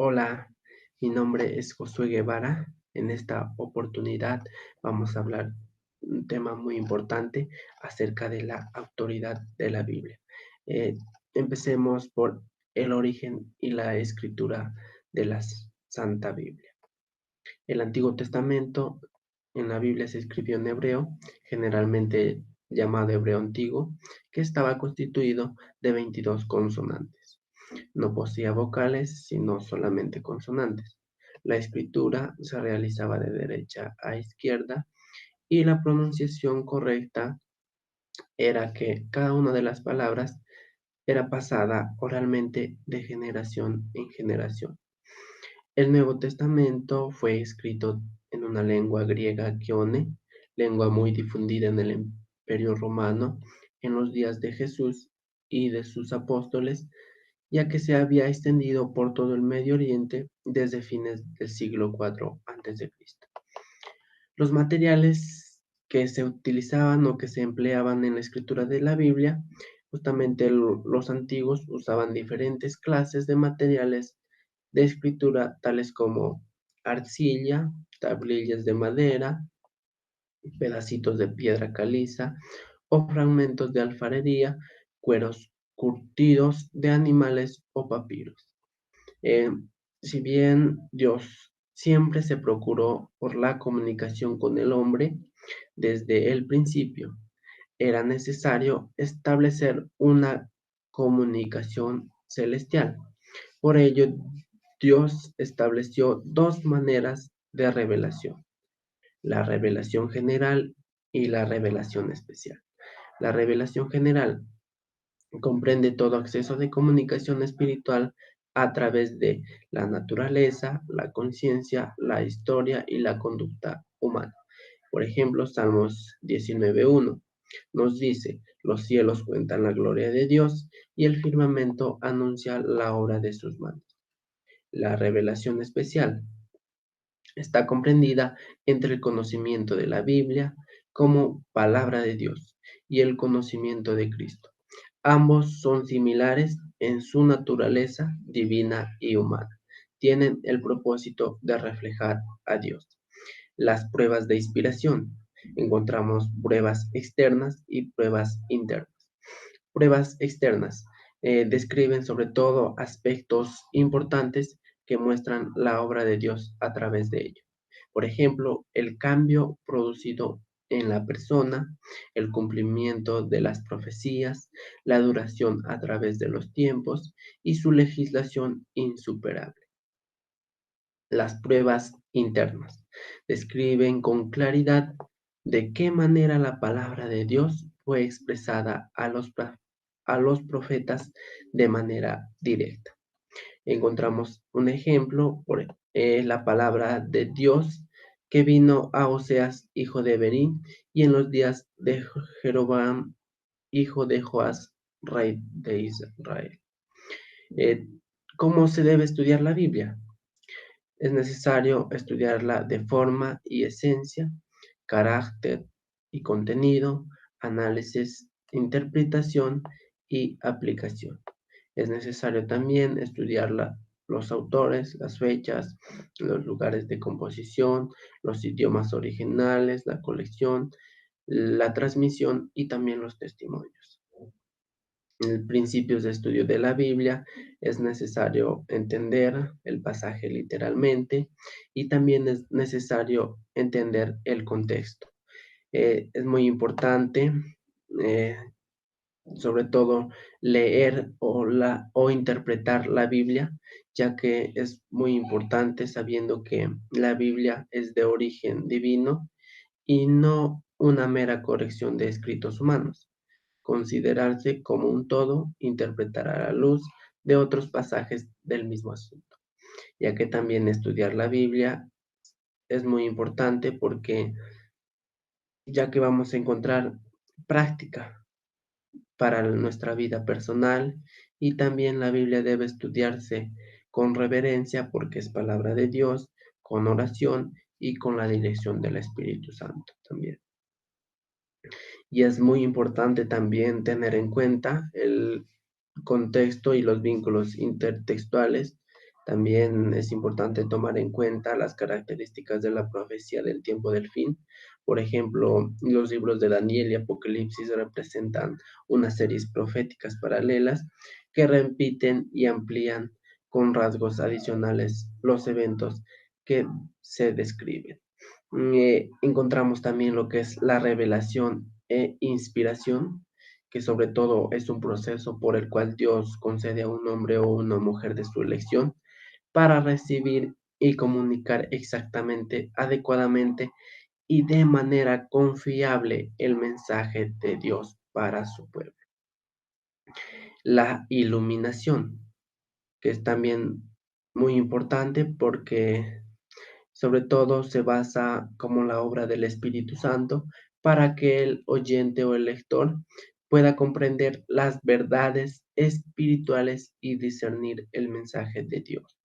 Hola, mi nombre es Josué Guevara. En esta oportunidad vamos a hablar un tema muy importante acerca de la autoridad de la Biblia. Eh, Empecemos por el origen y la escritura de la Santa Biblia. El Antiguo Testamento en la Biblia se escribió en hebreo, generalmente llamado hebreo antiguo, que estaba constituido de 22 consonantes. No poseía vocales, sino solamente consonantes. La escritura se realizaba de derecha a izquierda y la pronunciación correcta era que cada una de las palabras era pasada oralmente de generación en generación. El Nuevo Testamento fue escrito en una lengua griega koine, lengua muy difundida en el Imperio Romano en los días de Jesús y de sus apóstoles, ya que se había extendido por todo el Medio Oriente desde fines del siglo IV a.C. Los materiales que se utilizaban o que se empleaban en la escritura de la Biblia, justamente los antiguos usaban diferentes clases de materiales de escritura, tales como arcilla, tablillas de madera, pedacitos de piedra caliza o fragmentos de alfarería, cueros curtidos de animales o papiros. Eh, si bien Dios siempre se procuró por la comunicación con el hombre desde el principio, era necesario establecer una comunicación celestial. Por ello, Dios estableció dos maneras de revelación: la revelación general y la revelación especial. La revelación general comprende todo acceso de comunicación espiritual a través de la naturaleza, la conciencia, la historia y la conducta humana. Por ejemplo, Salmos 19:1 nos dice: los cielos cuentan la gloria de Dios y el firmamento anuncia la obra de sus manos. La revelación especial está comprendida entre el conocimiento de la Biblia como palabra de Dios y el conocimiento de Cristo. Ambos son similares en su naturaleza divina y humana. Tienen el propósito de reflejar a Dios. Las pruebas de inspiración. Encontramos pruebas externas y pruebas internas. Pruebas externas describen sobre todo aspectos importantes que muestran la obra de Dios a través de ello. Por ejemplo, el cambio producido en la persona, el cumplimiento de las profecías, la duración a través de los tiempos y su legislación insuperable. Las pruebas internas describen con claridad de qué manera la palabra de Dios fue expresada a los profetas de manera directa. Encontramos un ejemplo por la palabra de Dios que vino a Oseas, hijo de Berí, y en los días de Jeroboam, hijo de Joás, rey de Israel. Eh, ¿Cómo se debe estudiar la Biblia? Es necesario estudiarla de forma y esencia, carácter y contenido, análisis, interpretación y aplicación. Es necesario también estudiarla, los autores, las fechas, los lugares de composición, los idiomas originales, la colección, la transmisión y también los testimonios. En principios de estudio de la Biblia es necesario entender el pasaje literalmente y también es necesario entender el contexto. Es muy importante, eh, sobre todo, leer o interpretar la Biblia, ya que es muy importante sabiendo que la Biblia es de origen divino y no una mera corrección de escritos humanos. Considerarse como un todo, interpretar a la luz de otros pasajes del mismo asunto, ya que también estudiar la Biblia es muy importante porque ya que vamos a encontrar práctica para nuestra vida personal, y también la Biblia debe estudiarse con reverencia porque es palabra de Dios, con oración y con la dirección del Espíritu Santo también. Y es muy importante también tener en cuenta el contexto y los vínculos intertextuales También es importante tomar en cuenta las características de la profecía del tiempo del fin. Por ejemplo, los libros de Daniel y Apocalipsis representan unas series proféticas paralelas que repiten y amplían con rasgos adicionales los eventos que se describen. Encontramos también lo que es la revelación e inspiración, que sobre todo es un proceso por el cual Dios concede a un hombre o una mujer de su elección para recibir y comunicar exactamente, adecuadamente y de manera confiable el mensaje de Dios para su pueblo. La iluminación, que es también muy importante porque sobre todo se basa como la obra del Espíritu Santo para que el oyente o el lector pueda comprender las verdades espirituales y discernir el mensaje de Dios.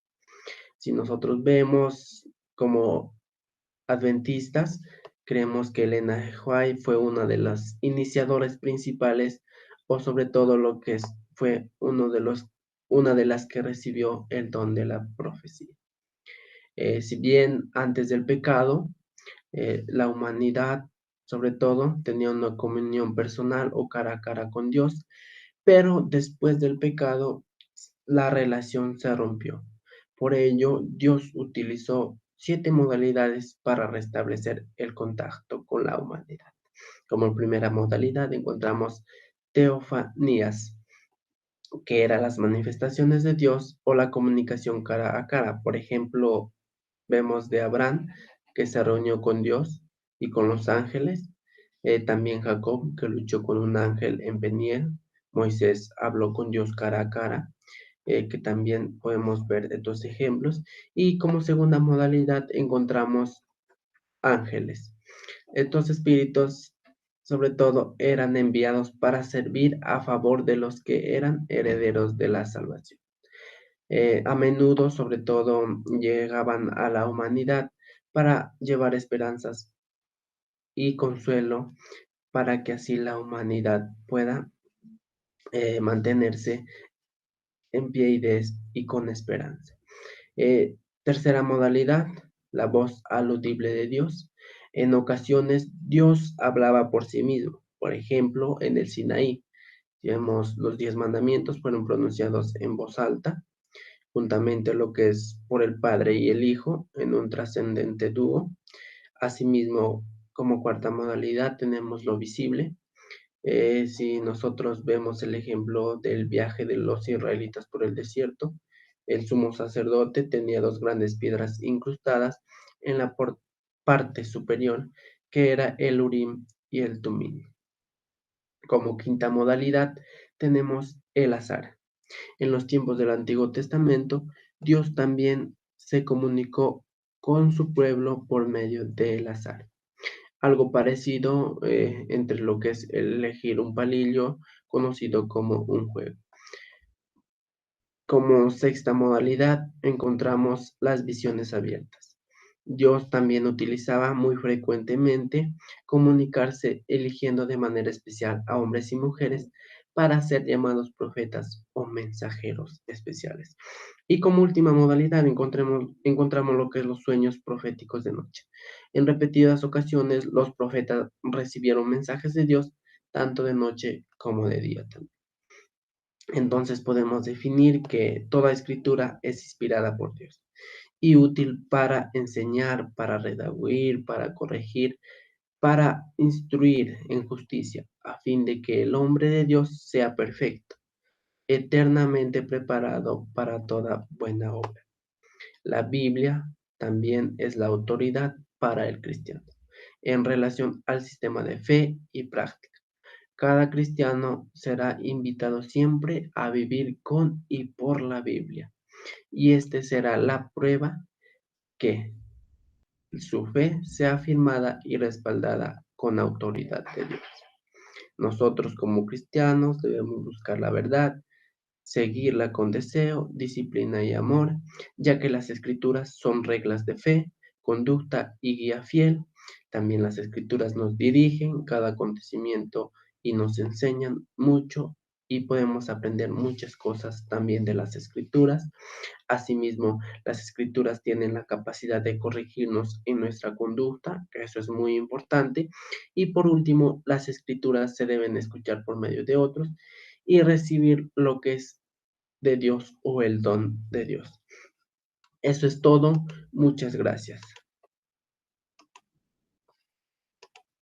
Si nosotros vemos como adventistas, creemos que Elena G. White fue una de las iniciadores principales o sobre todo lo que fue una de las que recibió el don de la profecía. Si bien antes del pecado, la humanidad, sobre todo, tenía una comunión personal o cara a cara con Dios, pero después del pecado, la relación se rompió. Por ello, Dios utilizó 7 modalidades para restablecer el contacto con la humanidad. Como primera modalidad encontramos teofanías, que eran las manifestaciones de Dios o la comunicación cara a cara. Por ejemplo, vemos de Abraham, que se reunió con Dios y con los ángeles. También Jacob, que luchó con un ángel en Peniel. Moisés habló con Dios cara a cara, que también podemos ver estos ejemplos. Y como segunda modalidad encontramos ángeles. Estos espíritus, sobre todo, eran enviados para servir a favor de los que eran herederos de la salvación. A menudo, sobre todo, llegaban a la humanidad para llevar esperanzas y consuelo para que así la humanidad pueda mantenerse en pie y con esperanza. Tercera modalidad, la voz aludible de Dios. En ocasiones Dios hablaba por sí mismo. Por ejemplo, en el Sinaí, digamos, los 10 mandamientos fueron pronunciados en voz alta, juntamente lo que es por el Padre y el Hijo, en un trascendente dúo. Asimismo, como cuarta modalidad tenemos lo visible. Si nosotros vemos el ejemplo del viaje de los israelitas por el desierto, el sumo sacerdote tenía 2 grandes piedras incrustadas en la parte superior, que era el Urim y el Tumim. Como quinta modalidad tenemos el azar. En los tiempos del Antiguo Testamento, Dios también se comunicó con su pueblo por medio del azar. Algo parecido entre lo que es elegir un palillo, conocido como un juego. Como sexta modalidad encontramos las visiones abiertas. Dios también utilizaba muy frecuentemente comunicarse eligiendo de manera especial a hombres y mujeres para ser llamados profetas o mensajeros especiales. Y como última modalidad encontramos lo que es los sueños proféticos de noche. En repetidas ocasiones los profetas recibieron mensajes de Dios tanto de noche como de día también. Entonces podemos definir que toda escritura es inspirada por Dios y útil para enseñar, para redarguir, para corregir, para instruir en justicia, a fin de que el hombre de Dios sea perfecto, eternamente preparado para toda buena obra. La Biblia también es la autoridad para el cristiano en relación al sistema de fe y práctica. Cada cristiano será invitado siempre a vivir con y por la Biblia, y este será la prueba que su fe sea afirmada y respaldada con autoridad de Dios. Nosotros como cristianos debemos buscar la verdad, seguirla con deseo, disciplina y amor, ya que las escrituras son reglas de fe, conducta y guía fiel. También las escrituras nos dirigen cada acontecimiento y nos enseñan mucho y podemos aprender muchas cosas también de las escrituras. Asimismo, las escrituras tienen la capacidad de corregirnos en nuestra conducta, que eso es muy importante. Y por último, las escrituras se deben escuchar por medio de otros y recibir lo que es de Dios o el don de Dios. Eso es todo. Muchas gracias.